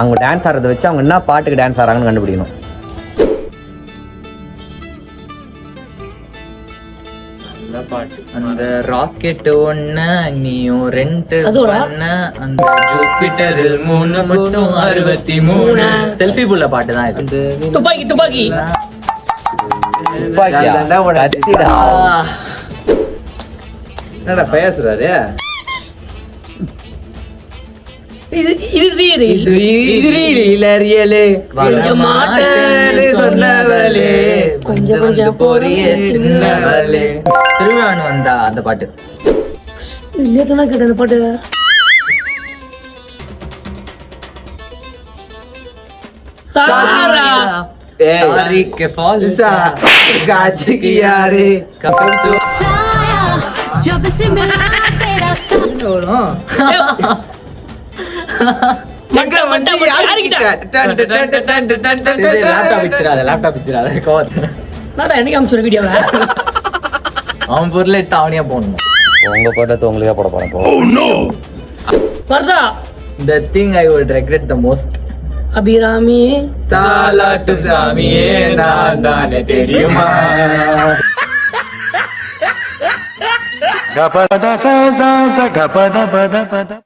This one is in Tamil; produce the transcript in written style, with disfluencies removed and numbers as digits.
அவங்க டான்ஸ் ஆடுறத வச்சு அவங்க என்ன பாட்டுக்கு டான்ஸ் ஆடுறாங்கன்னு கண்டுபிடிக்கணும். அந்த ராக்கெட் ஒண்ணு நீயும் ரெண்டு அந்த ஜூபிட்டர் 3 மட்டும் 63 செல்ஃபி புள்ள பாட்டு தான் இது. துப்பாக்கி துப்பாக்கி என்னடா பேசுறாரு? இது கொஞ்சம் மாட்டேன்னு சொன்னவளே கொஞ்சம் கொஞ்சம் போறிய சின்னவளே திருவிழான்னு வந்தா அந்த பாட்டு. நேத்து தான் கேட்ட அந்த பாட்டு. சாரா सारी के फॉल सा गाछ की यारे कपल सो साया जब से मिला तेरा அவன் பொருள் எடுத்து அவனையா போடணும். உங்க போட்டது உங்களுக்கே போட போறேன். வருதா The thing I would regret the most. Abirami தாலாட்டு சாமியே நான் தானே தெரியுமா. Gapada sa sa sa gapada pada pada